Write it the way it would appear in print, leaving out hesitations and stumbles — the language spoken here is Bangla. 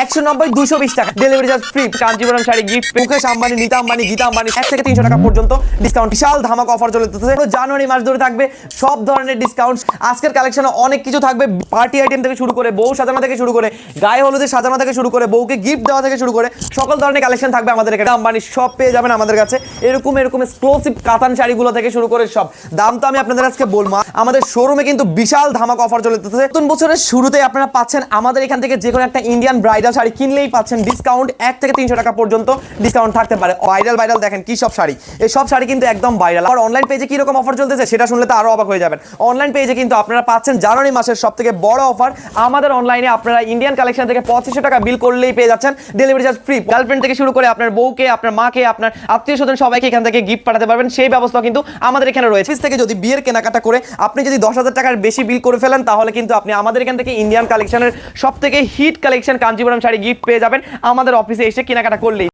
190 220 টাকা delivery charge free. Kanchipuram sari gift, Mukesh Ambani, Nita Ambani, Gita Ambani 1 থেকে 300 টাকা পর্যন্ত ডিসকাউন্ট। বিশাল ধামাকা অফার চলতেছে পুরো জানুয়ারি মাস ধরে থাকবে সব ধরনের ডিসকাউন্ট। আজকের কালেকশনে অনেক কিছু থাকবে, পার্টি আইটেম থেকে শুরু করে বউ সাজানো থেকে শুরু করে গায়ে হলুদে সাজানো থেকে শুরু করে বউকে গিফট দেওয়া থেকে শুরু করে সকল ধরনের কালেকশন থাকবে আমাদের এখানে। আম্বানি সব পেয়ে যাবেন আমাদের কাছে, এরকম এক্সক্লুসিভ কাতান শাড়িগুলো থেকে শুরু করে সব। দাম তো আমি আপনাদের আজকে বলবো। আমাদের শোরুমে কিন্তু বিশাল ধামাকা অফার চলতেছে। নতুন বছরের শুরুতে আপনারা পাচ্ছেন আমাদের এখান থেকে যে কোনো একটা ইন্ডিয়ান ব্রাইডাল শাড়ি কিনলেই পাচ্ছেন ডিসকাউন্ট। 1 থেকে 300 টাকা পর্যন্ত ডিসকাউন্ট থাকতে পারে। ভাইরাল দেখেন কি সব শাড়ি, এই সব শাড়ি কিন্তু একদম ভাইরাল। আর অনলাইন পেজে কি রকম অফার চলতেছে সেটা শুনলে তো আরো অবাক হয়ে যাবেন। অনলাইন পেজে কিন্তু আপনারা পাচ্ছেন জানুয়ারি মাসের সবথেকে বড় অফার। আমাদের অনলাইনে আপনারা ইন্ডিয়ান কালেকশন থেকে 2500 টাকা বিল করলেই পেয়ে যাচ্ছেন ডেলিভারি চার্জ ফ্রি। গার্লফ্রেন্ড থেকে শুরু করে আপনার বউকে, আপনার মাকে, আপনার আত্মীয় স্বজন সবাইকে এখান থেকে গিফট পাঠাতে পারবেন, সেই ব্যবস্থা কিন্তু আমাদের এখানে রয়েছে। অফিস থেকে যদি বিয়ের কেনাকাটা করে আপনি যদি 10,000 টাকার বেশি বিল করে ফেলেন তাহলে কিন্তু আপনি আমাদের এখান থেকে ইন্ডিয়ান কালেকশনের সবথেকে hit collection Kanchipuram sari gift পেয়ে যাবেন আমাদের অফিসে এসে কেনাকাটা করলেই।